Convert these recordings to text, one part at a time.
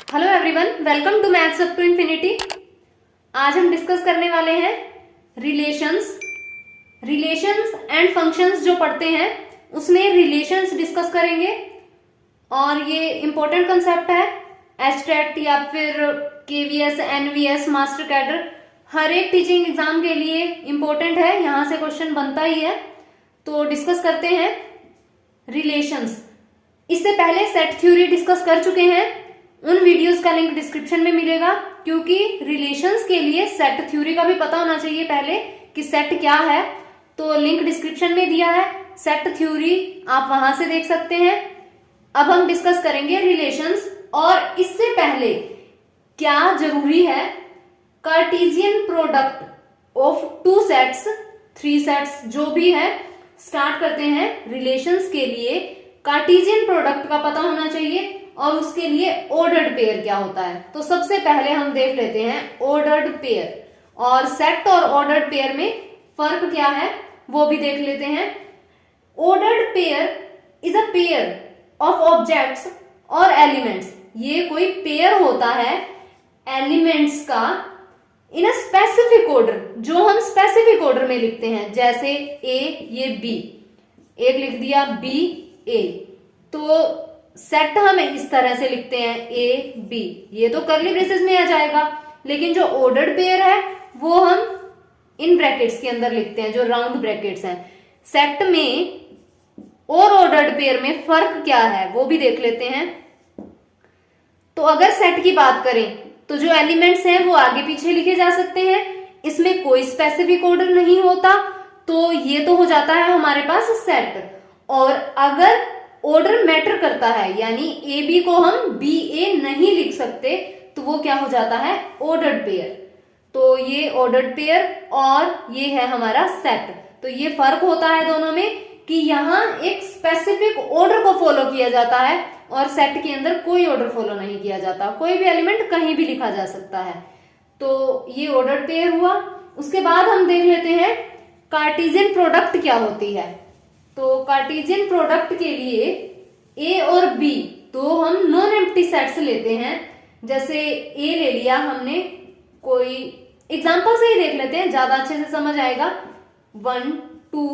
Hello everyone, welcome to maths up to infinity. आज हम discuss करने वाले हैं रिलेशंस एंड फंक्शंस। जो पढ़ते हैं उसमें रिलेशंस डिस्कस करेंगे और ये इंपॉर्टेंट कंसेप्ट है। एस्टेट या फिर केवीएस, एनवीएस, मास्टर कैडर, हर एक टीचिंग एग्जाम के लिए इंपॉर्टेंट है, यहां से क्वेश्चन बनता ही है। तो डिस्कस करते हैं रिलेशंस। इससे पहले सेट थ्योरी डिस्कस कर चुके हैं, उन वीडियोस का लिंक डिस्क्रिप्शन में मिलेगा, क्योंकि रिलेशंस के लिए सेट थ्योरी का भी पता होना चाहिए पहले कि सेट क्या है। तो लिंक डिस्क्रिप्शन में दिया है, सेट थ्योरी आप वहां से देख सकते हैं। अब हम डिस्कस करेंगे रिलेशंस, और इससे पहले क्या जरूरी है, Cartesian product of two sets, three sets जो भी है। स्टार्ट करते हैं। रिलेशंस के लिए कार्टेशियन प्रोडक्ट का पता होना चाहिए और उसके लिए ऑर्डर्ड पेयर क्या होता है। तो सबसे पहले हम देख लेते हैं ऑर्डर्ड पेयर, और सेट और ऑर्डर्ड पेयर में फर्क क्या है वो भी देख लेते हैं। Ordered pair is a pair of objects और एलिमेंट्स। ये कोई पेयर होता है एलिमेंट्स का इन अ स्पेसिफिक ऑर्डर, जो हम स्पेसिफिक ऑर्डर में लिखते हैं। जैसे ए, ये बी, एक लिख दिया बी ए, तो सेट हम इस तरह से लिखते हैं ए बी, ये तो कर्ली ब्रेसेस में आ जाएगा। लेकिन जो ऑर्डर्ड पेयर है वो हम इन ब्रैकेट्स के अंदर लिखते हैं, जो राउंड ब्रैकेट्स हैं। सेट में और ऑर्डर्ड पेयर में फर्क क्या है वो भी देख लेते हैं। तो अगर सेट की बात करें तो जो एलिमेंट्स हैं वो आगे पीछे लिखे जा सकते हैं, इसमें कोई स्पेसिफिक ऑर्डर नहीं होता, तो ये तो हो जाता है हमारे पास सेट। और अगर ऑर्डर मैटर करता है, यानी ए बी को हम बी ए नहीं लिख सकते, तो वो क्या हो जाता है, ऑर्डर्ड पेयर। तो ये ऑर्डर्ड पेयर और ये है हमारा सेट। तो ये फर्क होता है दोनों में कि यहाँ एक स्पेसिफिक ऑर्डर को फॉलो किया जाता है और सेट के अंदर कोई ऑर्डर फॉलो नहीं किया जाता, कोई भी एलिमेंट कहीं भी लिखा जा सकता है। तो ये ऑर्डर्ड पेयर हुआ। उसके बाद हम देख लेते हैं कार्टेशियन प्रोडक्ट क्या होती है। तो कार्टेशियन प्रोडक्ट के लिए ए और बी तो हम नॉन एम्प्टी सेट्स लेते हैं। जैसे ए ले लिया हमने, कोई एग्जांपल से ही देख लेते हैं, ज्यादा अच्छे से समझ आएगा। 1 2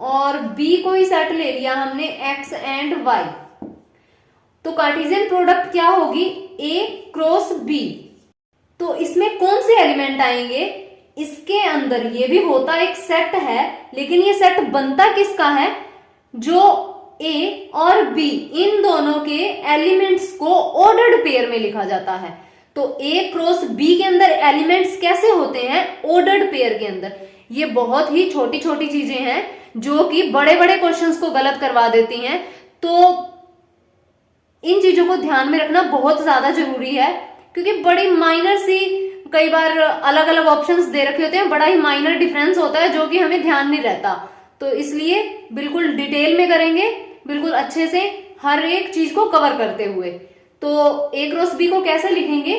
और बी कोई सेट ले लिया हमने एक्स एंड वाई। तो कार्टेशियन प्रोडक्ट क्या होगी, ए क्रॉस बी। तो इसमें कौन से एलिमेंट आएंगे, इसके अंदर ये भी होता एक सेट है, लेकिन ये सेट बनता किसका है, जो ए और बी इन दोनों के एलिमेंट्स को ऑर्डर्ड पेयर में लिखा जाता है। तो ए क्रॉस बी के अंदर एलिमेंट्स कैसे होते हैं, ऑर्डर्ड पेयर के अंदर। ये बहुत ही छोटी छोटी चीजें हैं जो कि बड़े बड़े क्वेश्चंस को गलत करवा देती हैं। तो इन चीजों को ध्यान में रखना बहुत ज्यादा जरूरी है, क्योंकि बड़ी माइनर सी, कई बार अलग अलग ऑप्शंस दे रखे होते हैं, बड़ा ही माइनर डिफरेंस होता है जो कि हमें ध्यान नहीं रहता। तो इसलिए बिल्कुल डिटेल में करेंगे, बिल्कुल अच्छे से हर एक चीज को कवर करते हुए। तो ए क्रॉस बी को कैसे लिखेंगे,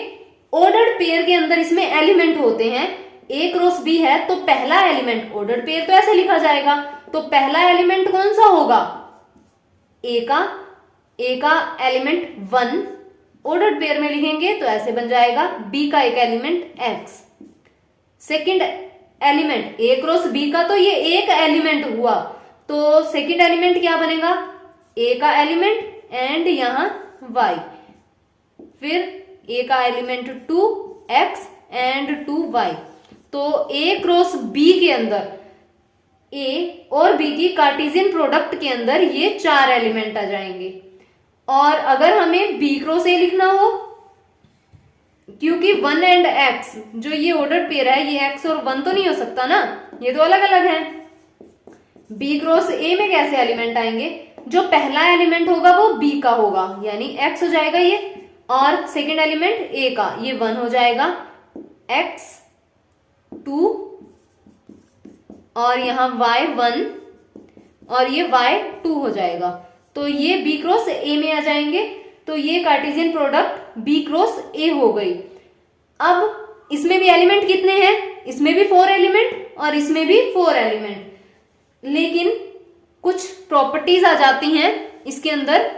ऑर्डर्ड पेयर के अंदर इसमें एलिमेंट होते हैं। ए क्रॉस बी है तो पहला एलिमेंट, ऑर्डर्ड पेयर तो ऐसे लिखा जाएगा, तो पहला एलिमेंट कौन सा होगा, ए का एलिमेंट 1 ऑर्डर्ड पेयर में लिखेंगे तो ऐसे बन जाएगा। बी का एक एलिमेंट एक्स, सेकंड एलिमेंट ए क्रॉस बी का, तो ये एक एलिमेंट हुआ, तो सेकंड एलिमेंट क्या बनेगा, ए का एलिमेंट एंड यहां वाई। फिर ए का एलिमेंट 2 एक्स एंड 2 वाई। तो ए क्रॉस बी के अंदर, ए और बी की कार्टेशियन प्रोडक्ट के अंदर ये 4 एलिमेंट आ जाएंगे। और अगर हमें बी क्रॉस ए लिखना हो, क्योंकि 1 एंड एक्स जो ये ऑर्डर्ड पेयर है, ये एक्स और 1 तो नहीं हो सकता ना, ये तो अलग अलग है। बी क्रॉस ए में कैसे एलिमेंट आएंगे, जो पहला एलिमेंट होगा वो बी का होगा, यानी एक्स हो जाएगा ये, और सेकंड एलिमेंट ए का, ये 1 हो जाएगा, एक्स 2 और यहां y 1 और ये y 2 हो जाएगा। तो ये बी क्रॉस ए में आ जाएंगे। तो ये Cartesian product B cross A हो गई। अब इसमें भी एलिमेंट कितने हैं, इसमें भी 4 एलिमेंट और इसमें भी 4 एलिमेंट, लेकिन कुछ प्रॉपर्टीज आ जाती हैं इसके अंदर।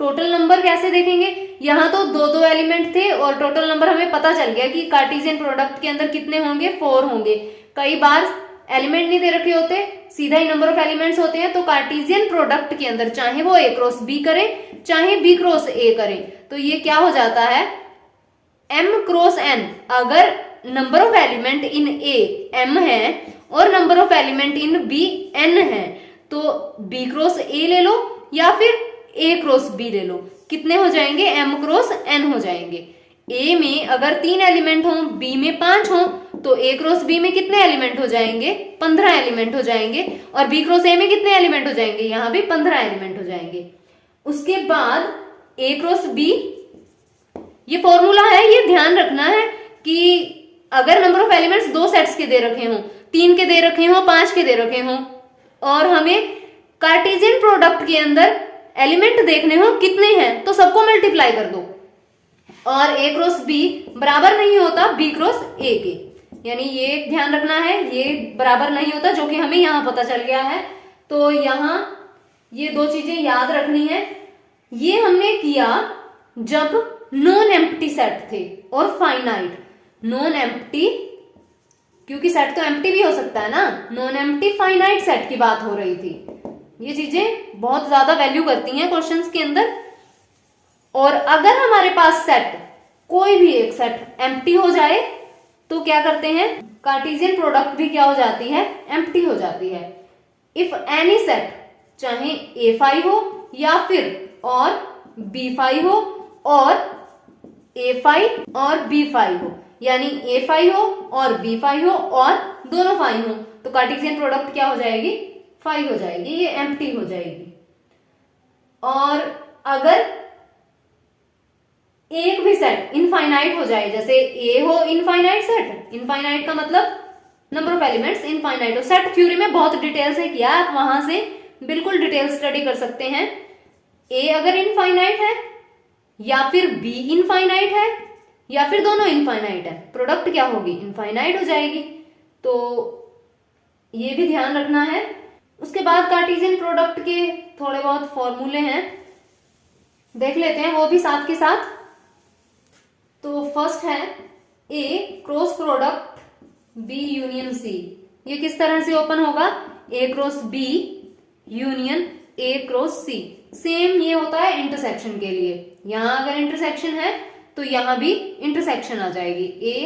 टोटल नंबर कैसे देखेंगे, यहाँ तो दो दो एलिमेंट थे और टोटल नंबर हमें पता चल गया कि कार्टेशियन प्रोडक्ट के अंदर कितने होंगे, 4 होंगे। कई बार एलिमेंट नहीं दे रखे होते, सीधा ही नंबर ऑफ एलिमेंट्स होते हैं, तो कार्टेशियन प्रोडक्ट के अंदर चाहे वो A क्रॉस B करे चाहे B क्रॉस A करे, तो ये क्या हो जाता है M क्रॉस N। अगर number of element in A M है और number of element in B N है, तो B क्रॉस A ले लो या फिर A क्रॉस B ले लो, कितने हो जाएंगे, M क्रॉस N हो जाएंगे। A में अगर 3 एलिमेंट हो, B में 5 हो, तो A क्रॉस B में कितने एलिमेंट हो जाएंगे, 15 एलिमेंट हो जाएंगे। और B क्रॉस A में कितने एलिमेंट हो जाएंगे, यहां भी 15 एलिमेंट हो जाएंगे। उसके बाद A क्रॉस B, ये फॉर्मूला है, ये ध्यान रखना है कि अगर नंबर ऑफ एलिमेंट्स 2 सेट्स के दे रखे हों, 3 के दे रखे हों, 5 के दे रखे हों, और हमें कार्टेशियन प्रोडक्ट के अंदर एलिमेंट देखने हो कितने हैं, तो सबको मल्टीप्लाई कर दो। और A क्रॉस B बराबर नहीं होता B क्रॉस A के, यानी ये ध्यान रखना है, ये बराबर नहीं होता, जो कि हमें यहां पता चल गया है। तो यहां ये 2 चीजें याद रखनी है। ये हमने किया जब नॉन एम्प्टी सेट थे और फाइनाइट। नॉन एम्प्टी, क्योंकि सेट तो एम्प्टी भी हो सकता है ना, नॉन एम्प्टी फाइनाइट सेट की बात हो रही थी। ये चीजें बहुत ज्यादा वैल्यू करती हैं क्वेश्चंस के अंदर। और अगर हमारे पास सेट, कोई भी एक सेट एम्प्टी हो जाए तो क्या करते हैं, कार्टेशियन प्रोडक्ट भी क्या हो जाती है, एम्प्टी हो जाती है। इफ एनी सेट, चाहे A5 हो या फिर और B5 हो और A5 और B5 हो, यानी A5 हो और B5 हो और दोनों 5 हो, तो कार्टेशियन प्रोडक्ट क्या हो जाएगी, 5 हो जाएगी, ये एम्प्टी हो जाएगी। और अगर एक भी सेट इनफाइनाइट हो जाए, जैसे A हो इनफाइनाइट सेट, इनफाइनाइट का मतलब नंबर ऑफ एलिमेंट्स इनफाइनाइट हो। सेट थ्योरी में बहुत डिटेल से किया, आप वहां से बिल्कुल डिटेल स्टडी कर सकते हैं। A अगर इनफाइनाइट है या फिर B इनफाइनाइट है या फिर दोनों इनफाइनाइट है, प्रोडक्ट क्या होगी, इनफाइनाइट हो जाएगी। तो ये भी ध्यान रखना है। उसके बाद कार्टेशियन प्रोडक्ट के थोड़े बहुत फॉर्मूले हैं, देख लेते हैं वो भी साथ के साथ। तो फर्स्ट है A cross product B union C। ये किस तरह से ओपन होगा, A cross B union A cross C। Same ये होता है इंटरसेक्शन के लिए, यहां अगर इंटरसेक्शन है तो यहां भी इंटरसेक्शन आ जाएगी। A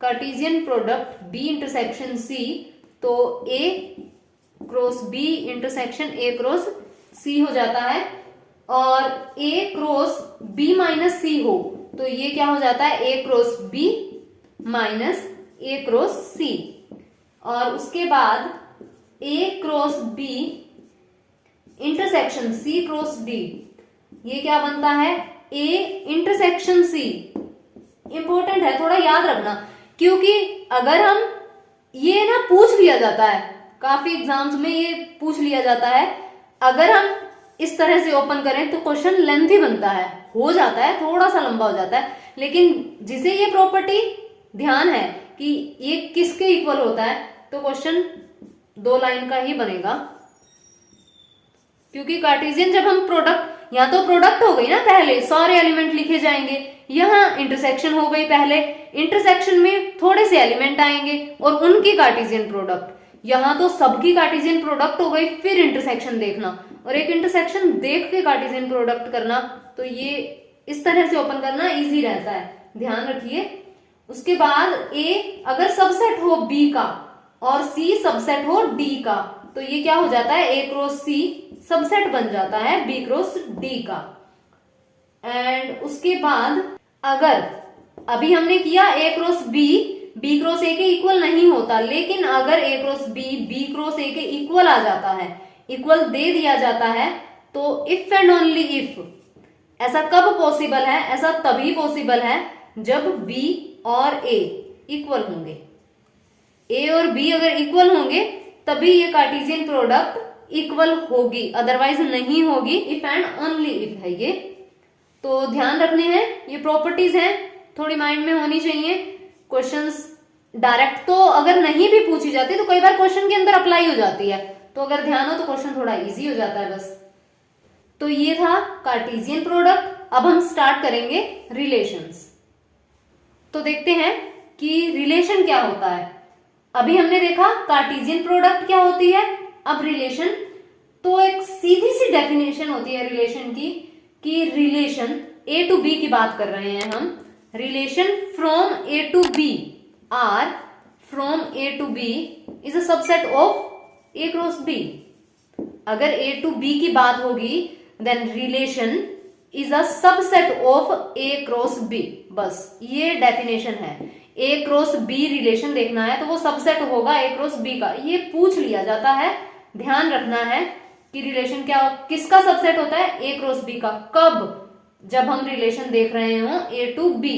Cartesian product B intersection C, तो A cross B intersection A cross C हो जाता है। और A cross B minus C हो तो ये क्या हो जाता है, A cross B minus A cross C। और उसके बाद A cross B intersection C cross D, ये क्या बनता है, A इंटरसेक्शन C। इंपॉर्टेंट है, थोड़ा याद रखना, क्योंकि अगर हम, ये ना पूछ लिया जाता है, काफी एग्जाम्स में ये पूछ लिया जाता है, अगर हम इस तरह से ओपन करें तो क्वेश्चन लेंथी बनता है, हो जाता है, थोड़ा सा लंबा हो जाता है। लेकिन जिसे ये प्रॉपर्टी ध्यान है कि ये किसके इक्वल होता है, तो क्वेश्चन 2 लाइन का ही बनेगा। क्योंकि कार्टेशियन जब हम प्रोडक्ट, यहाँ तो प्रोडक्ट हो गई ना, पहले सारे एलिमेंट लिखे जाएंगे, यहाँ इंटरसेक्शन हो गई, पहले इंटरसेक्शन में थोड़े से एलिमेंट आएंगे और उनकी कार्टेशियन प्रोडक्ट, यहाँ तो सबकी कार्टेशियन प्रोडक्ट हो गई, फिर इंटरसेक्शन देखना और एक इंटरसेक्शन देख के कार्टेशियन प्रोडक्ट करना। तो ये इस तरह से ओपन करना इजी रहता है, ध्यान रखिए। उसके बाद A अगर सबसेट हो B का और C सबसेट हो D का, तो ये क्या हो जाता है, A क्रॉस C सबसेट बन जाता है B क्रॉस D का। एंड उसके बाद अगर अभी हमने किया A cross B cross A के इक्वल नहीं होता, लेकिन अगर A cross B cross A के इक्वल आ जाता है, इक्वल दे दिया जाता है, तो इफ एंड ओनली इफ, ऐसा कब पॉसिबल है, ऐसा तभी पॉसिबल है जब B और A इक्वल होंगे। A और B अगर इक्वल होंगे तभी ये कार्टेशियन प्रोडक्ट इक्वल होगी, अदरवाइज नहीं होगी। इफ एंड ओनली इफ है ये, तो ध्यान रखने हैं, ये प्रॉपर्टीज हैं, थोड़ी माइंड में होनी चाहिए। क्वेश्चंस डायरेक्ट तो अगर नहीं भी पूछी जाती तो कई बार क्वेश्चन के अंदर अप्लाई हो जाती है, तो अगर ध्यान हो तो क्वेश्चन थोड़ा इजी हो जाता है बस। तो ये था कार्टेशियन प्रोडक्ट। अब हम स्टार्ट करेंगे रिलेशंस। तो देखते हैं कि रिलेशन क्या होता है। अभी हमने देखा कार्टेशियन प्रोडक्ट क्या होती है, अब रिलेशन। तो एक सीधी सी डेफिनेशन होती है रिलेशन की, कि रिलेशन ए टू बी की बात कर रहे हैं हम। Relation from A to B R from A to B is a subset of A cross B. अगर ए टू बी की बात होगी then relation is a subset of A cross B. बस ये डेफिनेशन है। ए क्रॉस बी रिलेशन देखना है तो वो सबसेट होगा ए क्रॉस बी का। ये पूछ लिया जाता है, ध्यान रखना है कि रिलेशन क्या किसका सबसेट होता है, ए क्रॉस बी का। कब? जब हम रिलेशन देख रहे हो ए टू बी।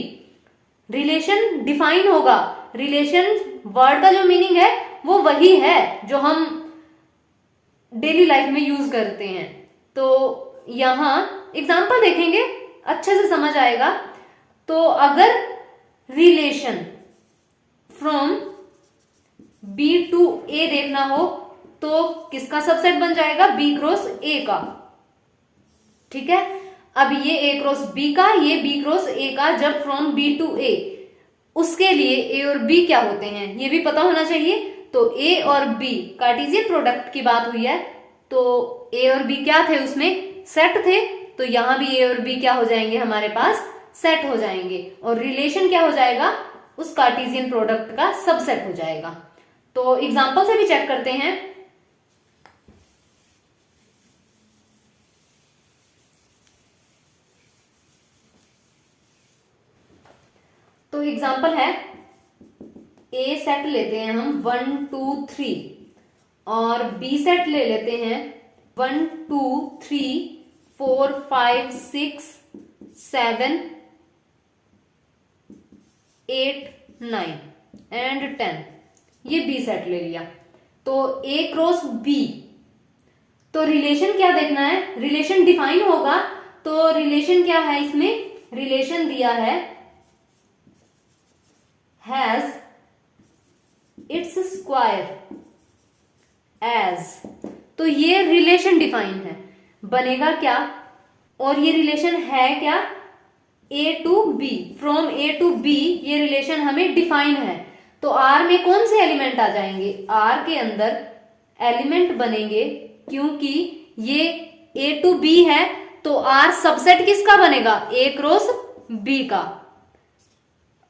रिलेशन डिफाइन होगा, रिलेशन वर्ड का जो मीनिंग है वो वही है जो हम डेली लाइफ में यूज करते हैं। तो यहां एग्जाम्पल देखेंगे, अच्छे से समझ आएगा। तो अगर रिलेशन फ्रॉम बी टू ए देखना हो तो किसका सबसेट बन जाएगा, बी क्रॉस ए का। ठीक है, अब ये ए क्रॉस बी का, ये बी क्रॉस ए का। जब फ्रॉम बी टू ए, उसके लिए ए और बी क्या होते हैं ये भी पता होना चाहिए। तो ए और बी कार्टेशियन प्रोडक्ट की बात हुई है, तो ए और बी क्या थे, उसमें सेट थे। तो यहां भी ए और बी क्या हो जाएंगे, हमारे पास सेट हो जाएंगे। और रिलेशन क्या हो जाएगा, उस कार्टेशियन प्रोडक्ट का सबसेट हो जाएगा। तो एग्जांपल से भी चेक करते हैं। तो एग्जांपल है, ए सेट लेते हैं हम 1 2 3 और बी सेट ले लेते हैं 1 2 3 4 5 6 7 8 9 एंड 10। ये बी सेट ले लिया। तो ए क्रॉस बी, तो रिलेशन क्या देखना है, रिलेशन डिफाइन होगा। तो रिलेशन क्या है, इसमें रिलेशन दिया है हैज इट्स स्क्वायर एज। तो ये रिलेशन डिफाइन है, बनेगा क्या, और ये रिलेशन है क्या, A to B, from A to B. ये रिलेशन हमें डिफाइन है। तो आर में कौन से एलिमेंट आ जाएंगे, आर के अंदर एलिमेंट बनेंगे, क्योंकि ये ए टू बी है। तो आर सबसेट किसका बनेगा, ए क्रॉस बी का।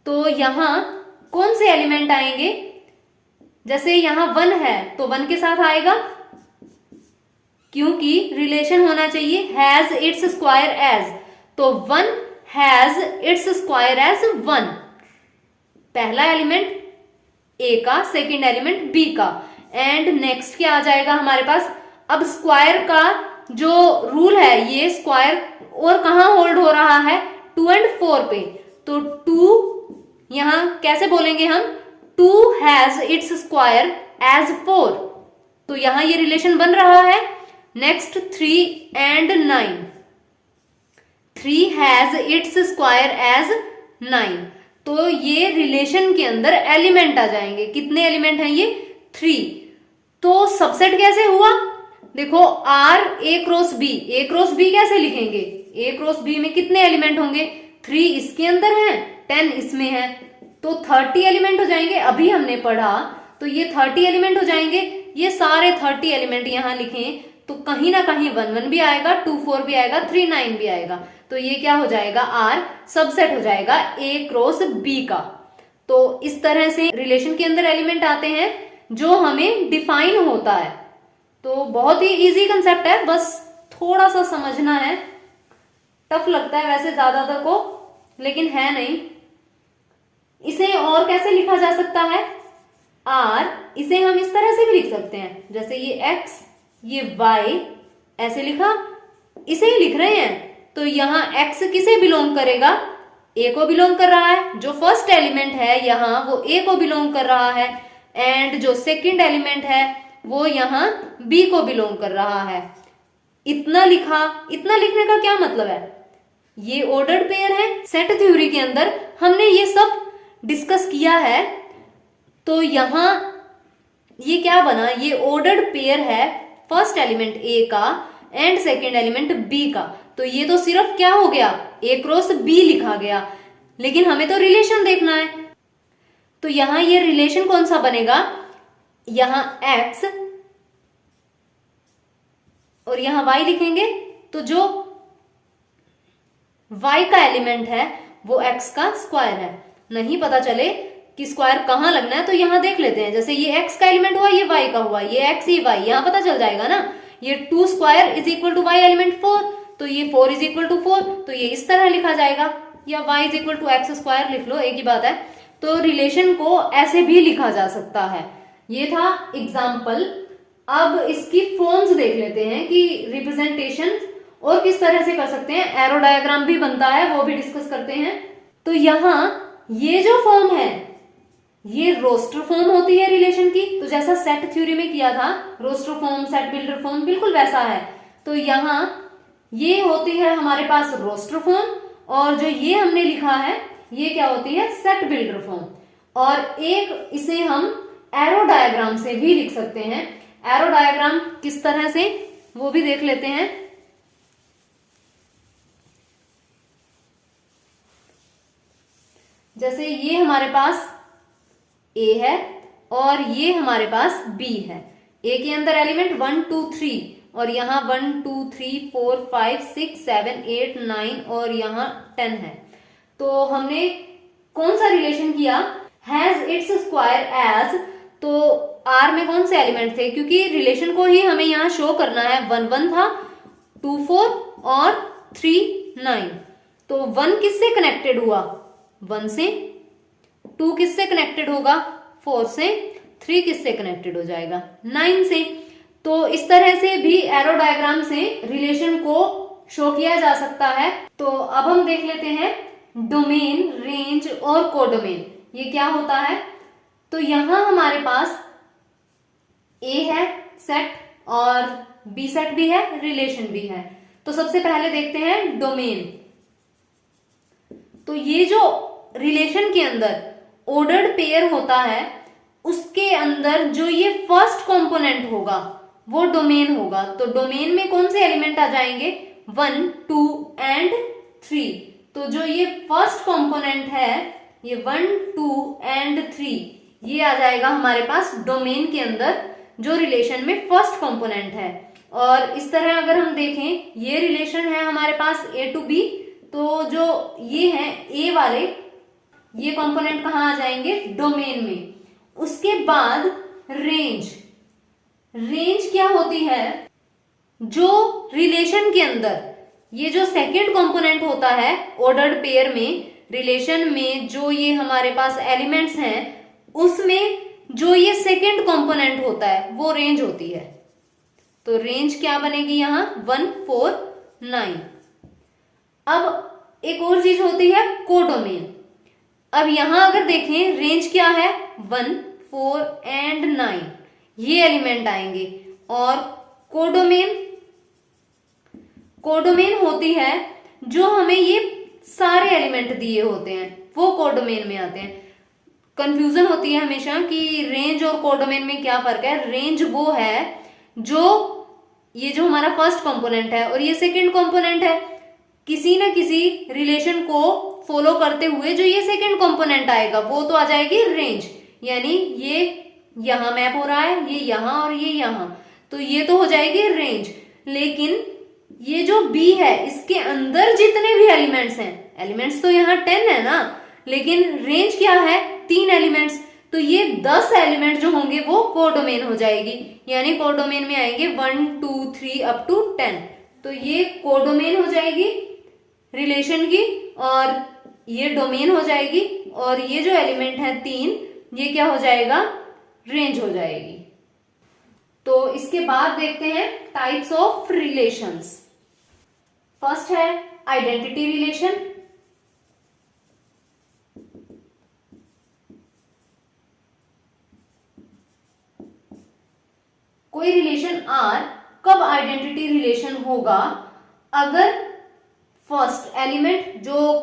तो यहां कौन से एलिमेंट आएंगे, जैसे यहां 1 है तो 1 के साथ आएगा, क्योंकि रिलेशन होना चाहिए हैज इट्स स्क्वायर एज। तो 1 हैज इट्स स्क्वायर एज 1, पहला एलिमेंट ए का, सेकेंड एलिमेंट बी का। एंड नेक्स्ट क्या आ जाएगा हमारे पास, अब स्क्वायर का जो रूल है, ये स्क्वायर और कहां होल्ड हो रहा है, 2 और 4 पे। तो 2 यहां कैसे बोलेंगे हम, 2 हैज इट्स स्क्वायर एज 4। तो यहां ये रिलेशन बन रहा है। Next 3 and 9, 3 has its square as 9। तो ये रिलेशन के अंदर एलिमेंट आ जाएंगे। कितने एलिमेंट हैं ये, 3। तो सबसेट कैसे हुआ, देखो R A cross B, A cross B कैसे लिखेंगे, ए क्रॉस बी में कितने एलिमेंट होंगे, 3 इसके अंदर है, 10 इसमें है, तो 30 एलिमेंट हो जाएंगे। अभी हमने पढ़ा तो ये 30 एलिमेंट हो जाएंगे। ये सारे 30 एलिमेंट यहां लिखें तो कहीं ना कहीं 1 1 भी आएगा, 2 4 भी आएगा, 3 9 भी आएगा। तो ये क्या हो जाएगा, आर सबसेट हो जाएगा ए क्रॉस बी का। तो इस तरह से रिलेशन के अंदर एलिमेंट आते हैं जो हमें डिफाइन होता है। तो बहुत ही इजी कंसेप्ट है, बस थोड़ा सा समझना है। टफ लगता है वैसे ज्यादातर को, लेकिन है नहीं। इसे और कैसे लिखा जा सकता है, आर, इसे हम इस तरह से भी लिख सकते हैं, जैसे ये एक्स, ये वाई, ऐसे लिखा, इसे ही लिख रहे हैं। तो यहां एक्स किसे बिलोंग करेगा, ए को बिलोंग कर रहा है। जो फर्स्ट एलिमेंट है यहां वो ए को बिलोंग कर रहा है, एंड जो सेकंड एलिमेंट है वो यहां बी को बिलोंग कर रहा है। इतना लिखा, इतना लिखने का क्या मतलब है, ये ऑर्डर्ड पेयर है। सेट थ्योरी के अंदर हमने ये सब डिस्कस किया है। तो यहां ये क्या बना, ये ऑर्डर्ड पेयर है, फर्स्ट एलिमेंट ए का, एंड सेकेंड एलिमेंट बी का। तो ये तो सिर्फ क्या हो गया, ए क्रॉस बी लिखा गया, लेकिन हमें तो रिलेशन देखना है। तो यहां ये रिलेशन कौन सा बनेगा, यहां x और यहां y लिखेंगे, तो जो y का एलिमेंट है वो x का स्क्वायर है। नहीं पता चले कि स्क्वायर कहां लगना है तो यहां देख लेते हैं, जैसे ये x का एलिमेंट हुआ, ये y का हुआ, ये x ये y, यहां पता चल जाएगा ना। ये 2 square is equal to y element 4, तो ये 4 इज इक्वल टू 4, तो ये इस तरह लिखा जाएगा, या y is equal to X square लिख लो, एक ही बात है। तो रिलेशन को ऐसे भी लिखा जा सकता है। ये था एग्जाम्पल। अब इसकी फॉर्म्स देख लेते हैं कि रिप्रेजेंटेशन और किस तरह से कर सकते हैं, एरो डायग्राम भी बनता है, वो भी डिस्कस करते हैं। तो यहां ये जो फॉर्म है ये रोस्टर फॉर्म होती है रिलेशन की, तो जैसा सेट थ्योरी में किया था roster form, set builder form, बिल्कुल वैसा है। तो यहां ये होती है हमारे पास रोस्टर फॉर्म, और जो ये हमने लिखा है ये क्या होती है, सेट बिल्डर फॉर्म। और एक इसे हम एरो डायग्राम से भी लिख सकते हैं। एरो डायग्राम किस तरह से वो भी देख लेते हैं। जैसे ये हमारे पास A है और ये हमारे पास B है। A के अंदर एलिमेंट 1 2 3 और यहाँ 1 2 3 4 5 6 7 8 9 और यहाँ 10 है। तो हमने कौन सा रिलेशन किया, हैज इट्स स्क्वायर एज, तो R में कौन से एलिमेंट थे, क्योंकि रिलेशन को ही हमें यहाँ शो करना है। 1 1 था, 2 4 और 3 9। तो 1 किससे कनेक्टेड हुआ, 1 से, 2 किससे कनेक्टेड होगा, 4 से, 3 किससे कनेक्टेड हो जाएगा, 9 से। तो इस तरह से भी एरो डायग्राम से रिलेशन को शो किया जा सकता है। तो अब हम देख लेते हैं डोमेन, रेंज और कोडोमेन, ये क्या होता है। तो यहां हमारे पास A है सेट और B सेट भी है, रिलेशन भी है। तो सबसे पहले देखते हैं डोमेन। तो ये जो रिलेशन के अंदर ऑर्डर्ड पेयर होता है उसके अंदर जो ये फर्स्ट कंपोनेंट होगा वो डोमेन होगा। तो डोमेन में कौन से एलिमेंट आ जाएंगे, 1 2 एंड 3। तो जो ये फर्स्ट कंपोनेंट है ये 1 2 एंड 3 ये आ जाएगा हमारे पास डोमेन के अंदर, जो रिलेशन में फर्स्ट कंपोनेंट है। और इस तरह अगर हम देखें ये रिलेशन है हमारे पास A to B, तो जो ये है A वाले ये कंपोनेंट कहाँ आ जाएंगे, डोमेन में। उसके बाद रेंज, रेंज क्या होती है, जो रिलेशन के अंदर ये जो सेकंड कंपोनेंट होता है ऑर्डर्ड पेयर में, रिलेशन में जो ये हमारे पास एलिमेंट्स हैं उसमें जो ये सेकंड कंपोनेंट होता है वो रेंज होती है। तो रेंज क्या बनेगी यहाँ, 1 4 9। अब एक और चीज होती है कोडोमेन। अब यहां अगर देखें रेंज क्या है, 1 4 एंड 9 ये एलिमेंट आएंगे। और कोडोमेन, कोडोमेन होती है जो हमें ये सारे एलिमेंट दिए होते हैं वो कोडोमेन में आते हैं। कंफ्यूजन होती है हमेशा कि रेंज और कोडोमेन में क्या फर्क है। रेंज वो है जो ये जो हमारा फर्स्ट कंपोनेंट है और ये सेकंड कंपोनेंट है, किसी न किसी रिलेशन को फॉलो करते हुए जो ये सेकंड कंपोनेंट आएगा वो तो आ जाएगी रेंज। यानी ये यहां मैप हो रहा है, ये यहां और ये यहां, तो ये तो हो जाएगी रेंज। लेकिन ये जो बी है इसके अंदर जितने भी एलिमेंट्स हैं, एलिमेंट्स तो यहाँ 10 है ना, लेकिन रेंज क्या है, 3 एलिमेंट्स, तो ये 10 एलिमेंट जो होंगे वो कोडोमेन हो जाएगी। यानी कोडोमेन में आएंगे 1 2 3 अप टू 10। तो ये कोडोमेन हो जाएगी रिलेशन की और ये डोमेन हो जाएगी, और ये जो एलिमेंट है 3 ये क्या हो जाएगा, रेंज हो जाएगी। तो इसके बाद देखते हैं टाइप्स ऑफ रिलेशंस। फर्स्ट है आइडेंटिटी रिलेशन। कोई रिलेशन R कब आइडेंटिटी रिलेशन होगा, अगर फर्स्ट एलिमेंट जो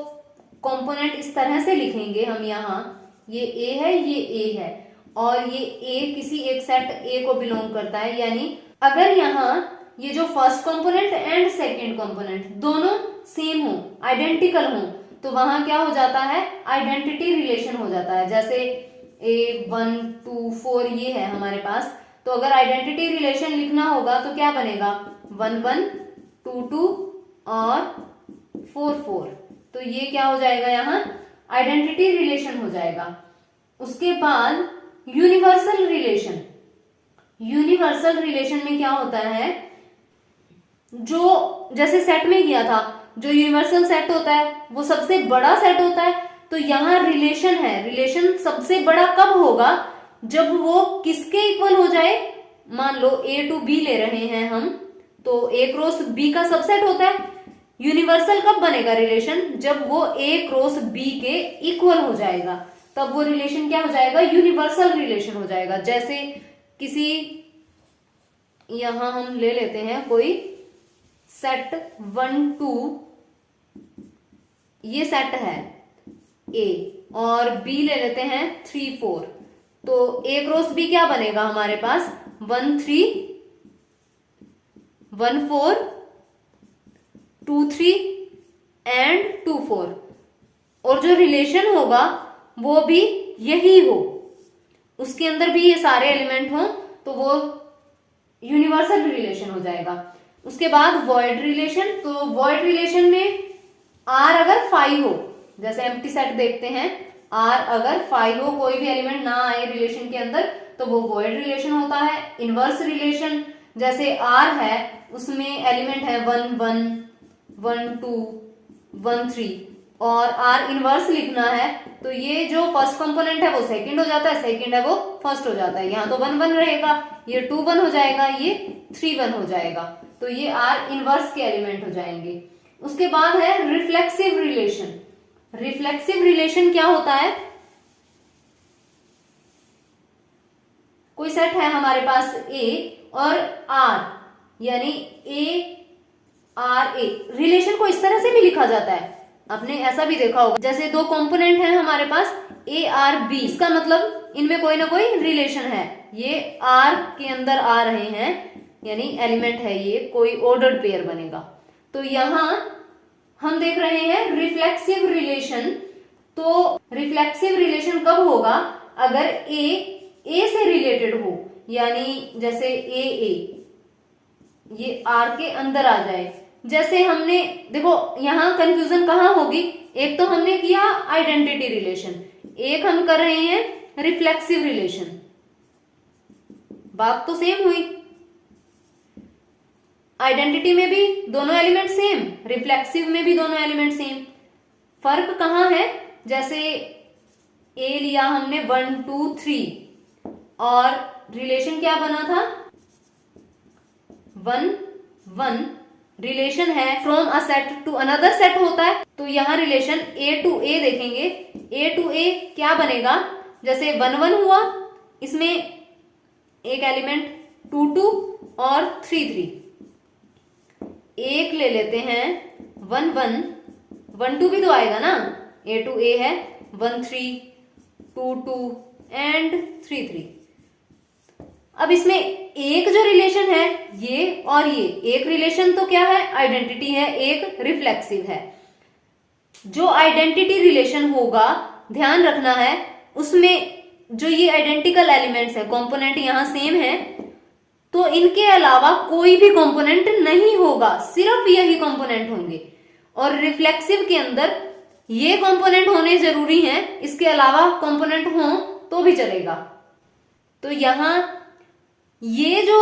कंपोनेंट इस तरह से लिखेंगे हम, यहां ये A है, ये A है और ये A किसी एक सेट A को बिलोंग करता है। यानी अगर यहां ये जो first component and second component दोनों सेम हो, आइडेंटिकल हो, तो वहां क्या हो जाता है, आइडेंटिटी रिलेशन हो जाता है। जैसे A1 2 4 ये है हमारे पास, तो अगर आइडेंटिटी रिलेशन लिखना होगा तो क्या बनेगा, 1 1 2 2 और 4 4, तो ये क्या हो जाएगा, यहाँ आइडेंटिटी रिलेशन हो जाएगा। उसके बाद यूनिवर्सल रिलेशन। यूनिवर्सल रिलेशन में क्या होता है, जो जैसे सेट में किया था, जो यूनिवर्सल सेट होता है वो सबसे बड़ा सेट होता है, तो यहां रिलेशन है, रिलेशन सबसे बड़ा कब होगा, जब वो किसके इक्वल हो जाए, मान लो A टू B ले रहे हैं हम, तो A क्रॉस B का सबसेट होता है। यूनिवर्सल कब बनेगा रिलेशन, जब वो A क्रॉस B के इक्वल हो जाएगा, तब वो रिलेशन क्या हो जाएगा, यूनिवर्सल रिलेशन हो जाएगा। जैसे किसी, यहां हम ले लेते हैं कोई सेट 1 2, ये सेट है A, और B ले लेते हैं 3 4, तो A क्रॉस B क्या बनेगा हमारे पास, 1 3 1 4 2 3 एंड 2 4, और जो रिलेशन होगा वो भी यही हो, उसके अंदर भी ये सारे एलिमेंट हो, तो वो यूनिवर्सल रिलेशन हो जाएगा। उसके बाद वॉइड रिलेशन, तो वॉइड रिलेशन में R अगर 5 हो, जैसे एम्प्टी सेट देखते हैं, R अगर 5 हो, कोई भी एलिमेंट ना आए रिलेशन के अंदर, तो वो वॉइड रिलेशन होता है। इनवर्स रिलेशन, जैसे R है उसमें एलिमेंट है 1 1 1 2 1 3, और R इनवर्स लिखना है, तो ये जो फर्स्ट कंपोनेंट है वो सेकंड हो जाता है, सेकंड है वो फर्स्ट हो जाता है। यहाँ तो 1 1 रहेगा, ये 2 1 हो जाएगा, ये 3 1 हो जाएगा, तो ये R इनवर्स के एलिमेंट हो जाएंगे। उसके बाद है रिफ्लेक्सिव रिलेशन। रिफ्लेक्सिव रिलेशन क्या होता है, कोई सेट है हमारे पास A और R, यानी A R A, रिलेशन को इस तरह से भी लिखा जाता है, आपने ऐसा भी देखा होगा, जैसे दो कंपोनेंट हैं हमारे पास A R B, इसका मतलब इनमें कोई ना कोई रिलेशन है, ये R के अंदर आ रहे हैं, यानी एलिमेंट है, ये कोई ऑर्डर्ड पेयर बनेगा। तो यहां हम देख रहे हैं रिफ्लेक्सिव रिलेशन, तो रिफ्लेक्सिव रिलेशन कब होगा, अगर A से रिलेटेड हो, यानी जैसे A ये R के अंदर आ जाए। जैसे हमने देखो यहां कंफ्यूजन कहां होगी, एक तो हमने किया आइडेंटिटी रिलेशन, एक हम कर रहे हैं रिफ्लेक्सिव रिलेशन, बात तो सेम हुई। आइडेंटिटी में भी दोनों एलिमेंट सेम, रिफ्लेक्सिव में भी दोनों एलिमेंट सेम, फर्क कहां है, जैसे A लिया हमने 1 2 3, और रिलेशन क्या बना था 1 1, रिलेशन है from a set to another set होता है, तो यहां रिलेशन A टू A देखेंगे, A टू A क्या बनेगा, जैसे 1 1 हुआ, इसमें एक एलिमेंट 2 2 और 3 3, एक ले लेते हैं 1 1 1 2 भी तो आएगा ना, A टू A है 1 3 2 2 एंड 3 3। अब इसमें एक जो रिलेशन है ये और ये, एक रिलेशन तो क्या है, आइडेंटिटी है, एक रिफ्लेक्सिव है। जो आइडेंटिटी रिलेशन होगा, ध्यान रखना है, उसमें जो ये आइडेंटिकल एलिमेंट्स है, कंपोनेंट यहां सेम है, तो इनके अलावा कोई भी कंपोनेंट नहीं होगा, सिर्फ यही कंपोनेंट होंगे। और रिफ्लेक्सिव के अंदर ये कंपोनेंट होने जरूरी हैं, इसके अलावा कंपोनेंट हो तो भी चलेगा। तो यहां ये जो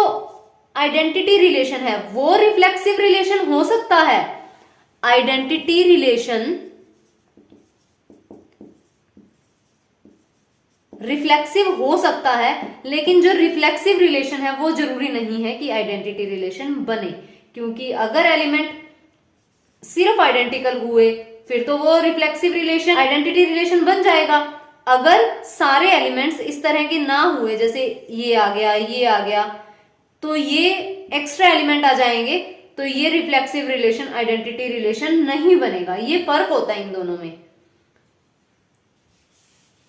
आइडेंटिटी रिलेशन है वो रिफ्लेक्सिव रिलेशन हो सकता है, आइडेंटिटी रिलेशन रिफ्लेक्सिव हो सकता है, लेकिन जो रिफ्लेक्सिव रिलेशन है वो जरूरी नहीं है कि आइडेंटिटी रिलेशन बने, क्योंकि अगर एलिमेंट सिर्फ आइडेंटिकल हुए फिर तो वो रिफ्लेक्सिव रिलेशन आइडेंटिटी रिलेशन बन जाएगा। अगर सारे एलिमेंट्स इस तरह के ना हुए, जैसे ये आ गया ये आ गया, तो ये एक्स्ट्रा एलिमेंट आ जाएंगे, तो ये रिफ्लेक्सिव रिलेशन आइडेंटिटी रिलेशन नहीं बनेगा। ये फर्क होता है इन दोनों में।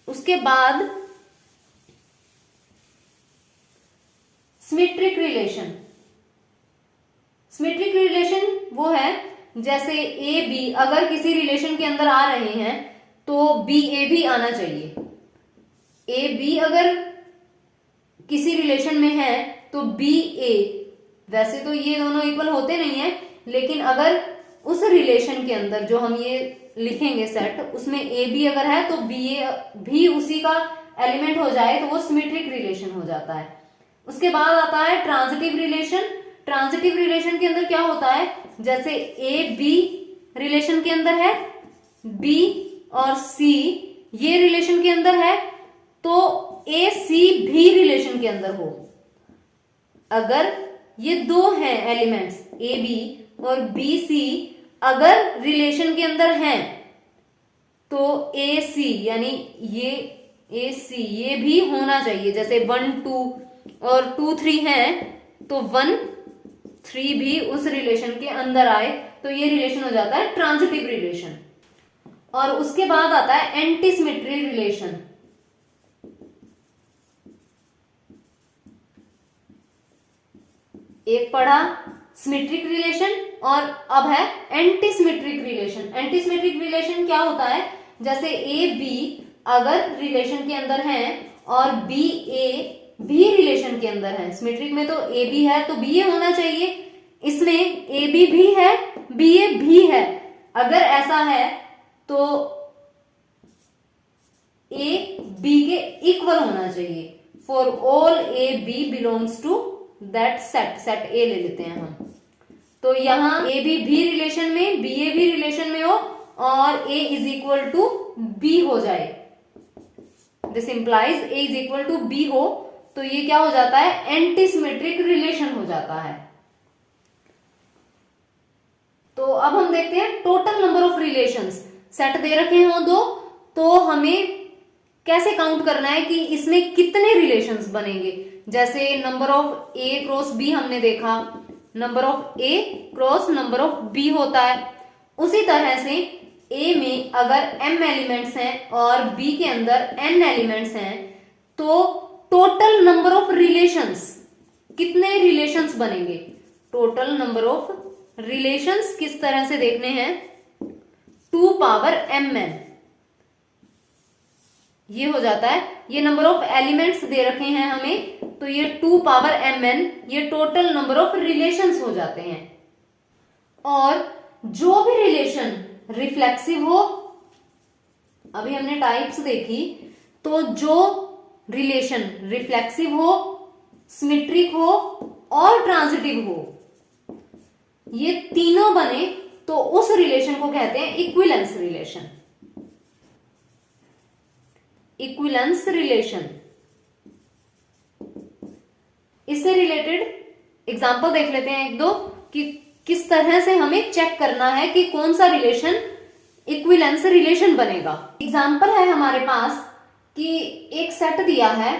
उसके बाद सिमेट्रिक रिलेशन। सिमेट्रिक रिलेशन वो है जैसे ए बी अगर किसी रिलेशन के अंदर आ रहे हैं तो बी ए भी आना चाहिए। ए बी अगर किसी रिलेशन में है तो बी ए, वैसे तो ये दोनों इक्वल होते नहीं है, लेकिन अगर उस रिलेशन के अंदर जो हम ये लिखेंगे सेट, उसमें ए बी अगर है तो बी ए भी उसी का एलिमेंट हो जाए तो वो सिमेट्रिक रिलेशन हो जाता है। उसके बाद आता है ट्रांजिटिव रिलेशन। ट्रांजिटिव रिलेशन के अंदर क्या होता है, जैसे ए बी रिलेशन के अंदर है, बी और सी ये रिलेशन के अंदर है, तो ए सी भी रिलेशन के अंदर हो। अगर ये दो हैं एलिमेंट्स ए बी और बी सी अगर रिलेशन के अंदर हैं तो ए सी यानी ये ए सी ये भी होना चाहिए। जैसे 1 2 और 2 3 है तो 1 3 भी उस रिलेशन के अंदर आए तो ये रिलेशन हो जाता है ट्रांजिटिव रिलेशन। और उसके बाद आता है एंटी सिमेट्री रिलेशन। एक पढ़ा सिमेट्रिक रिलेशन और अब है anti symmetric relation. Anti symmetric relation क्या होता है, जैसे ए बी अगर रिलेशन के अंदर है और बी ए भी रिलेशन के अंदर है, सिमेट्रिक में तो ए बी है तो बी ए होना चाहिए, इसमें ए बी भी है बी ए भी है। अगर ऐसा है तो ए बी के इक्वल होना चाहिए। For all A B belongs to that set, set A ले लेते हैं हम। तो यहां ए बी भी रिलेशन में बी ए भी रिलेशन में हो और A is equal to B हो जाए, this implies A is equal to B हो, तो ये क्या हो जाता है, एंटी सिमेट्रिक रिलेशन हो जाता है। तो अब हम देखते हैं total number of relations. Set दे रखे हो दो, तो हमें कैसे काउंट करना है कि इसमें कितने रिलेशंस बनेंगे। जैसे number of A cross B हमने देखा, number of A cross number of B होता है। उसी तरह से ए में अगर m एलिमेंट्स हैं और b के अंदर n एलिमेंट्स हैं तो टोटल नंबर ऑफ रिलेशंस, कितने रिलेशंस बनेंगे। टोटल नंबर ऑफ रिलेशंस किस तरह से देखने हैं, 2 पावर mn ये हो जाता है। ये नंबर ऑफ एलिमेंट्स दे रखे हैं हमें, तो ये 2 पावर mn ये टोटल नंबर ऑफ रिलेशंस हो जाते हैं। और जो भी रिलेशन रिफ्लेक्सिव हो, अभी हमने टाइप्स देखी, तो जो रिलेशन रिफ्लेक्सिव हो, सिमेट्रिक हो और ट्रांजिटिव हो, ये तीनों बने तो उस रिलेशन को कहते हैं इक्विलेंस रिलेशन। इक्विलेंस रिलेशन, इससे रिलेटेड एग्जांपल देख लेते हैं एक दो कि किस तरह से हमें चेक करना है कि कौन सा रिलेशन इक्विलेंस रिलेशन बनेगा। एग्जांपल है हमारे पास कि एक सेट दिया है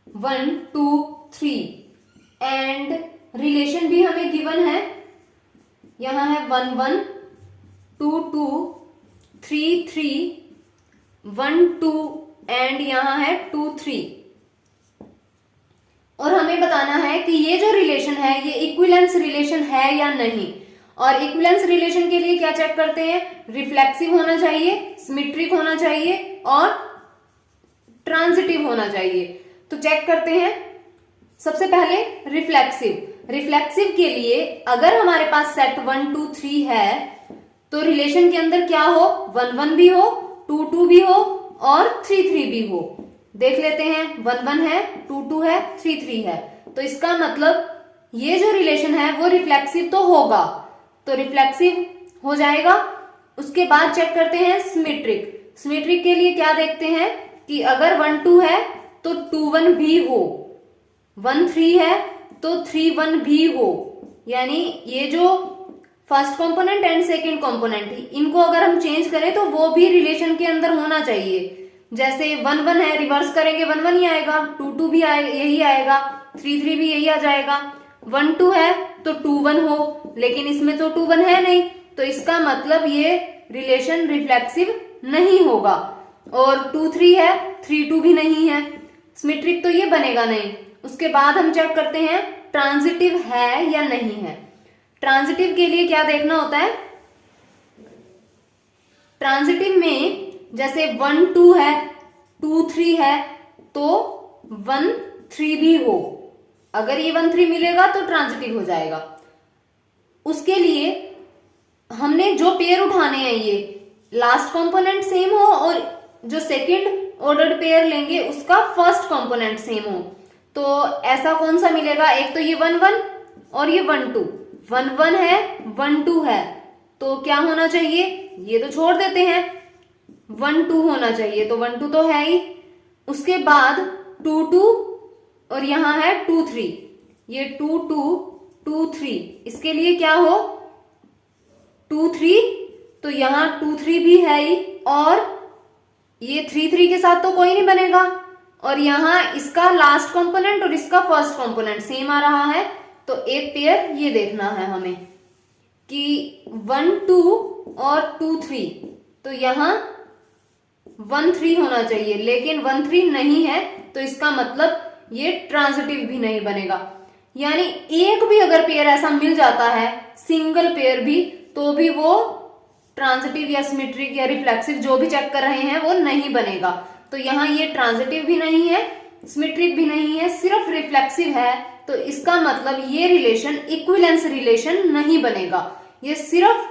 1 2 3 एंड रिलेशन भी हमें गिवन है, यहां है 1 1 2 2 3 3 1 2 एंड यहां है 2 3। और हमें बताना है कि ये जो रिलेशन है ये इक्विलेंस रिलेशन है या नहीं। और इक्विलेंस रिलेशन के लिए क्या चेक करते हैं, रिफ्लेक्सिव होना चाहिए, सिमेट्रिक होना चाहिए और ट्रांजिटिव होना चाहिए। तो चेक करते हैं सबसे पहले रिफ्लेक्सिव। रिफ्लेक्सिव के लिए अगर हमारे पास सेट 1 2 3 है तो रिलेशन के अंदर क्या हो, 1 1 भी हो, 2 2 भी हो और 3 3 भी हो। देख लेते हैं 1 1 है, 2 2 है, 3 3 है, तो इसका मतलब ये जो रिलेशन है वो रिफ्लेक्सिव तो होगा, तो रिफ्लेक्सिव हो जाएगा। उसके बाद चेक करते हैं सिमेट्रिक। सिमेट्रिक के लिए क्या देखते हैं कि अगर 1 2 है तो 2 1 भी हो, 1 3 है तो 3 1 भी हो, यानी ये जो first component and second component इनको अगर हम चेंज करें तो वो भी रिलेशन के अंदर होना चाहिए। जैसे 1 1 है, रिवर्स करेंगे 1 1 ही आएगा, 2 2 भी यही आएगा, 3 3 भी यही आ जाएगा। 1 2 है तो 2 1 हो, लेकिन इसमें तो 2 1 है नहीं, तो इसका मतलब ये रिलेशन रिफ्लेक्सिव नहीं होगा। और 2 3 है, 3 2 भी नहीं है, सिमेट्रिक तो ये बनेगा नहीं। उसके बाद हम चेक करते हैं ट्रांजिटिव है या नहीं है। ट्रांजिटिव के लिए क्या देखना होता है, ट्रांजिटिव में जैसे 1 2 है, 2 3 है, तो 1 3 भी हो, अगर ये 1 3 मिलेगा तो ट्रांजिटिव हो जाएगा। उसके लिए हमने जो पेयर उठाने हैं ये लास्ट कंपोनेंट सेम हो और जो सेकंड ऑर्डर्ड पेयर लेंगे उसका फर्स्ट कंपोनेंट सेम हो। तो ऐसा कौन सा मिलेगा, एक तो ये 1 1 और ये 1 2, 1 1 है 1 2 है, तो क्या होना चाहिए, ये तो छोड़ देते हैं, 1 2 होना चाहिए, तो 1 2 तो है ही। उसके बाद 2 2 और यहां है 2 3, ये 2 2 2 3, इसके लिए क्या हो 2 3, तो यहां 2 3 भी है ही, और ये 3 3 के साथ तो कोई नहीं बनेगा, और यहां इसका लास्ट कंपोनेंट और इसका फर्स्ट कंपोनेंट सेम आ रहा है, तो एक पेयर ये देखना है हमें कि 1 2 और 2 3, तो यहां 1 3 होना चाहिए, लेकिन 1 3 नहीं है, तो इसका मतलब ये ट्रांजिटिव भी नहीं बनेगा। यानी एक भी अगर पेयर ऐसा मिल जाता है, सिंगल पेयर भी, तो भी वो ट्रांजिटिव या सिमेट्रिक या रिफ्लेक्सिव जो भी चेक कर रहे हैं वो नहीं बनेगा। तो यहां ये ट्रांजिटिव भी नहीं है, सिमेट्रिक भी नहीं है, सिर्फ रिफ्लेक्सिव है, तो इसका मतलब ये रिलेशन इक्विवेलेंस रिलेशन नहीं बनेगा, ये सिर्फ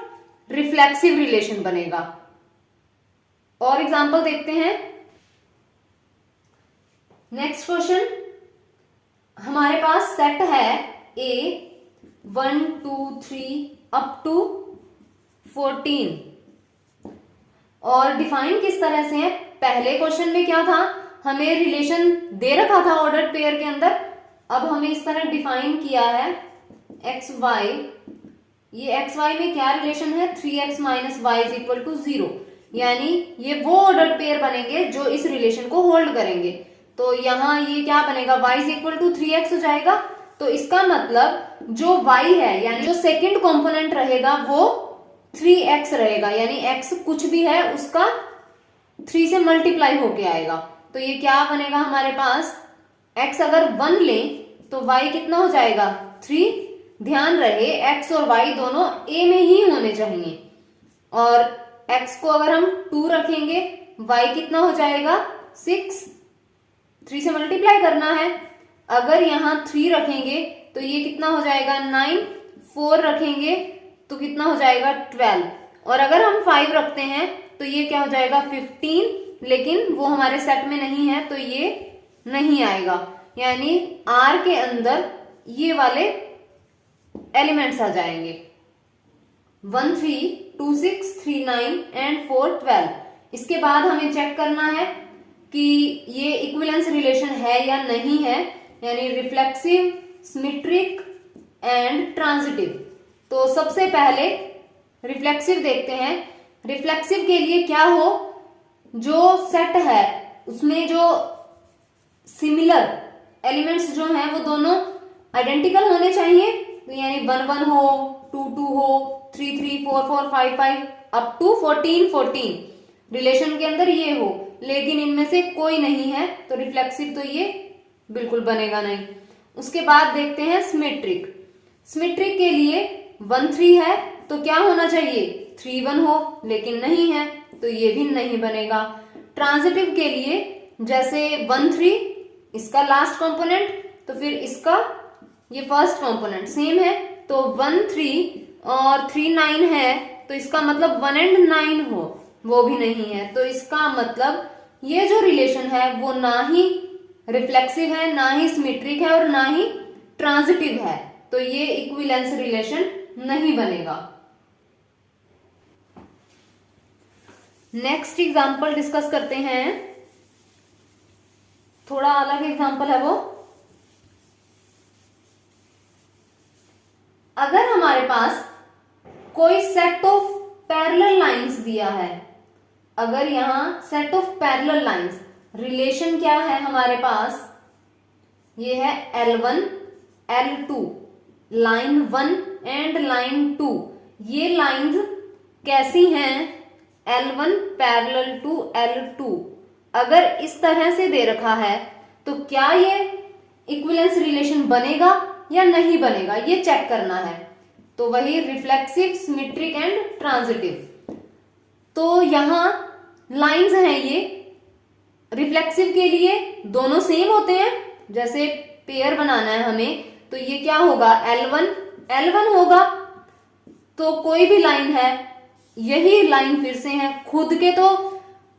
रिफ्लेक्सिव रिलेशन बनेगा। और एग्जांपल देखते हैं। नेक्स्ट क्वेश्चन, हमारे पास सेट है ए 1 2 3 अप टू 14, और डिफाइन किस तरह से है, पहले क्वेश्चन में क्या था, हमें रिलेशन दे रखा था ऑर्डर्ड पेयर के अंदर, अब हमें इस तरह डिफाइन किया है एक्स वाई, ये एक्स वाई में क्या रिलेशन है 3x minus Y is equal to 0, यानी ये वो ऑर्डर्ड पेयर बनेंगे जो इस रिलेशन को होल्ड करेंगे। तो यहां ये क्या बनेगा, y is equal to 3x हो जाएगा, तो इसका मतलब जो y है यानी जो सेकंड कंपोनेंट रहेगा वो 3x रहेगा, यानी x कुछ भी है उसका 3 से मल्टीप्लाई होके आएगा। तो ये क्या बनेगा हमारे पास, x अगर 1 ले तो y कितना हो जाएगा 3, ध्यान रहे x और y दोनों a में ही होने चाहिए, और x को अगर हम 2 रखेंगे y कितना हो जाएगा 6, 3 से मल्टीप्लाई करना है, अगर यहां 3 रखेंगे तो ये कितना हो जाएगा 9, 4 रखेंगे तो कितना हो जाएगा 12, और अगर हम 5 रखते हैं तो ये क्या हो जाएगा 15, लेकिन वो हमारे सेट में नहीं है तो ये नहीं आएगा, यानी R के अंदर ये वाले एलिमेंट्स आ जाएंगे 1 3 2 6 3 9 एंड 4 12। इसके बाद हमें चेक करना है कि ये इक्विवेलेंस रिलेशन है या नहीं है, यानी रिफ्लेक्सिव, सिमेट्रिक एंड ट्रांजिटिव। तो सबसे पहले रिफ्लेक्सिव देखते हैं। रिफ्लेक्सिव के लिए क्या हो, जो सेट है उसमें जो सिमिलर एलिमेंट्स जो हैं वो दोनों आइडेंटिकल होने चाहिए, तो यानी 1 1 हो, 2 2 हो, 3 3 4 4 5 5 अप टू 14 14 रिलेशन के अंदर ये हो, लेकिन इनमें से कोई नहीं है तो रिफ्लेक्सिव तो ये बिल्कुल बनेगा नहीं। उसके बाद देखते हैं सिमेट्रिक। सिमेट्रिक के लिए 1 3 है तो क्या होना चाहिए 3 1 हो, लेकिन नहीं है तो ये भी नहीं बनेगा। ट्रांजिटिव के लिए जैसे 1 3 इसका लास्ट कंपोनेंट, तो फिर इसका ये फर्स्ट कंपोनेंट सेम है, तो 1 3 और 3 9 है तो इसका मतलब 1 एंड 9 हो, वो भी नहीं है। तो इसका मतलब ये जो रिलेशन है वो ना ही रिफ्लेक्सिव है, ना ही सिमेट्रिक है और ना ही ट्रांजिटिव है, तो ये इक्विवेलेंस रिलेशन नहीं बनेगा। नेक्स्ट एग्जांपल डिस्कस करते हैं, थोड़ा अलग एग्जांपल है वो। अगर हमारे पास कोई सेट ऑफ पैरेलल लाइंस दिया है, अगर यहां set of parallel lines, relation क्या है हमारे पास, ये है L1 L2, line 1 and line 2। ये लाइंस कैसी हैं, L1 पैरेलल टू L2। अगर इस तरह से दे रखा है तो क्या ये इक्विवेलेंस रिलेशन बनेगा या नहीं बनेगा, ये चेक करना है। तो वही रिफ्लेक्सिव, सिमेट्रिक एंड ट्रांजिटिव। तो यहां लाइंस हैं ये। रिफ्लेक्सिव के लिए दोनों सेम होते हैं, जैसे पेयर बनाना है हमें, तो ये क्या होगा, L1 होगा। तो कोई भी लाइन है, यही लाइन फिर से है, खुद के तो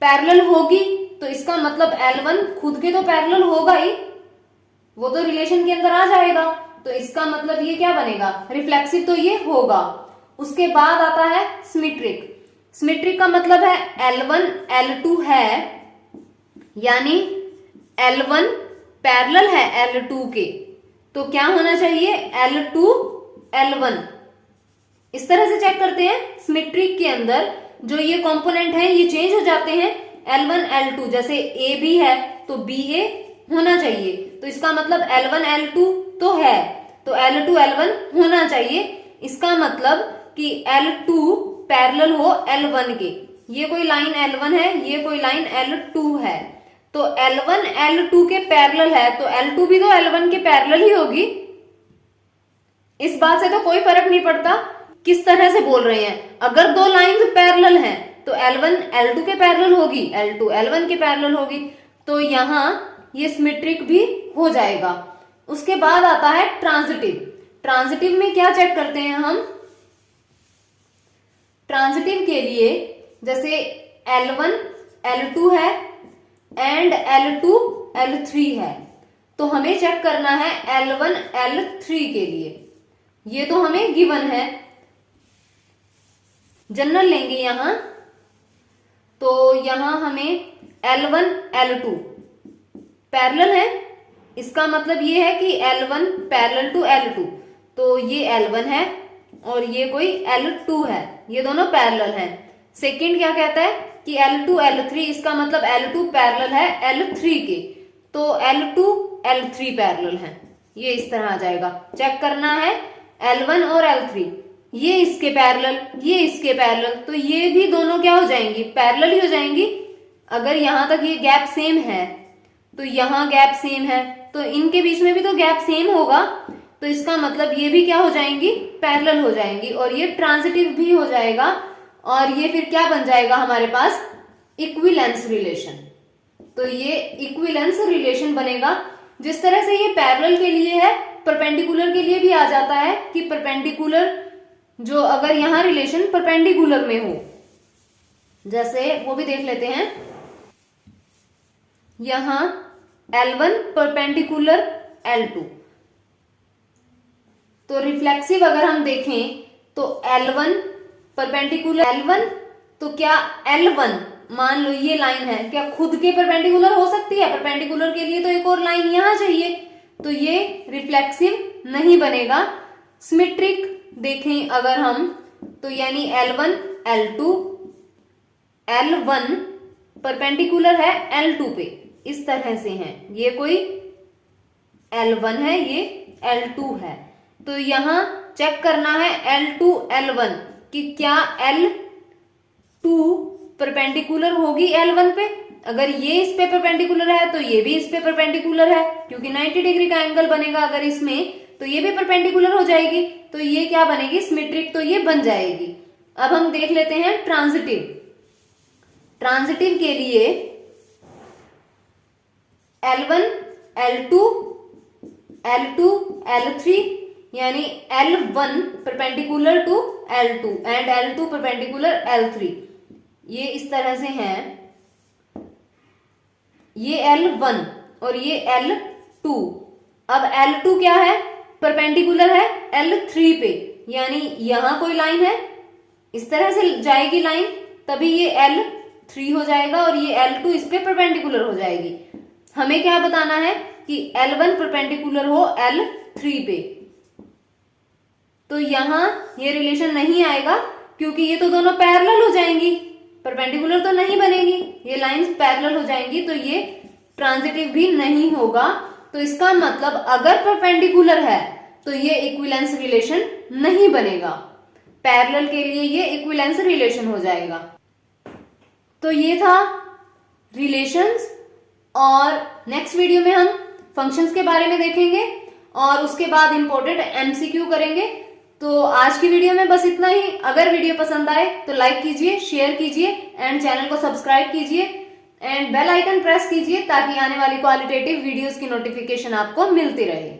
पैरेलल होगी, तो इसका मतलब L1 खुद के तो पैरेलल होगा ही, वो तो रिलेशन के अंदर आ जाएगा। तो इसका मतलब ये क्या बनेगा, रिफ्लेक्सिव तो ये होगा। उसके बाद आता है सिमेट्रिक। सिमेट्रिक का मतलब है L1 L2 है, यानी L1 पैरेलल है L2 के, तो क्या होना चाहिए, L2 L1। इस तरह से चेक करते हैं। सिमेट्रिक के अंदर जो ये कंपोनेंट है ये चेंज हो जाते हैं, L1 L2, जैसे A भी है तो BA होना चाहिए, तो इसका मतलब L1 L2 तो है, तो L2 L1 होना चाहिए। इसका मतलब कि L2 पैरेलल हो L1 के। ये कोई लाइन L1 है, ये कोई लाइन L2 है, तो L1 L2 के पैरेलल है, तो L2 भी तो L1 के पैरेलल ही होगी। इस बात से तो कोई फर्क नहीं पड़ता किस तरह से बोल रहे हैं। अगर दो लाइंस पैरेलल हैं तो L1 L2 के पैरेलल होगी, L2 L1 के पैरेलल होगी, तो यहां ये सिमेट्रिक भी हो जाएगा। उसके बाद आता है ट्रांजिटिव। ट्रांजिटिव में क्या चेक करते हैं हम, ट्रांजिटिव के लिए जैसे L1 L2 है एंड L2 L3 है, तो हमें चेक करना है L1 L3 के लिए। ये तो हमें गिवन है, जनरल लेंगे यहां, तो यहां हमें L1 L2 पैरेलल है, इसका मतलब ये है कि L1 पैरेलल टू L2, तो ये L1 है और ये कोई L2 है, ये दोनों पैरेलल हैं। सेकंड क्या कहता है कि L2 L3, इसका मतलब L2 पैरेलल है L3 के, तो L2 L3 पैरेलल है। ये इस तरह आ जाएगा। चेक करना है L1 और L3, ये इसके पैरेलल, ये इसके पैरेलल, तो ये भी दोनों क्या हो जाएंगी, पैरेलल ही हो जाएंगी। अगर यहां तक ये गैप सेम है तो यहां गैप सेम है, तो इनके बीच में भी तो गैप सेम होगा, तो इसका मतलब ये भी क्या हो जाएंगी, पैरेलल हो जाएंगी, और ये ट्रांजिटिव भी हो जाएगा। और ये फिर क्या बन जाएगा हमारे पास, इक्विलेंस रिलेशन। तो ये इक्विलेंस रिलेशन बनेगा। जिस तरह से ये पैरेलल के लिए है, परपेंडिकुलर के लिए भी आ जाता है कि परपेंडिकुलर जो, अगर यहां रिलेशन परपेंडिकुलर में हो, जैसे वो भी देख लेते हैं। यहां L1 परपेंडिकुलर L2, तो रिफ्लेक्सिव अगर हम देखें तो L1 परपेंडिकुलर L1, तो क्या L1 मान लो ये लाइन है, क्या खुद के परपेंडिकुलर हो सकती है, परपेंडिकुलर के लिए तो एक और लाइन यहां चाहिए, तो ये रिफ्लेक्सिव नहीं बनेगा। सिमेट्रिक देखें अगर हम, तो यानी L1 L2, L1 परपेंडिकुलर है L2 पे, इस तरह से हैं, ये कोई L1 है, ये L2 है, तो यहां चेक करना है L2 L1 कि क्या L2 परपेंडिकुलर होगी L1 पे। अगर ये इस पे परपेंडिकुलर है तो ये भी इस पे परपेंडिकुलर है, क्योंकि 90 डिग्री का एंगल बनेगा अगर इसमें, तो ये भी परपेंडिकुलर हो जाएगी, तो ये क्या बनेगी, सिमेट्रिक, तो ये बन जाएगी। अब हम देख लेते हैं ट्रांजिटिव। ट्रांजिटिव के लिए L1 L2 L2 L3, यानी L1 perpendicular to L2 and L2 perpendicular L3, ये इस तरह से हैं। ये L1 और ये L2। अब L2 क्या है, परपेंडिकुलर है L3 पे, यानी यहां कोई लाइन है, इस तरह से जाएगी लाइन, तभी ये L3 हो जाएगा और ये L2 इस पे परपेंडिकुलर हो जाएगी। हमें क्या बताना है कि L1 परपेंडिकुलर हो L3 पे, तो यहां ये रिलेशन नहीं आएगा क्योंकि ये तो दोनों पैरेलल हो जाएंगी, परपेंडिकुलर तो नहीं बनेगी, ये लाइंस पैरेलल हो जाएंगी, तो ये ट्रांजिटिव भी नहीं होगा। तो इसका मतलब अगर परपेंडिकुलर है तो ये इक्विलेंस रिलेशन नहीं बनेगा, पैरेलल के लिए ये इक्विलेंस रिलेशन हो जाएगा। तो ये था रिलेशंस, और नेक्स्ट वीडियो में हम फंक्शंस के बारे में देखेंगे और उसके बाद इंपॉर्टेंट एमसीक्यू करेंगे। तो आज की वीडियो में बस इतना ही। अगर वीडियो पसंद आए तो लाइक कीजिए, शेयर कीजिए एंड चैनल को सब्सक्राइब कीजिए एंड बेल आइकन प्रेस कीजिए ताकि आने वाली क्वालिटेटिव वीडियोस की नोटिफिकेशन आपको मिलती रहे।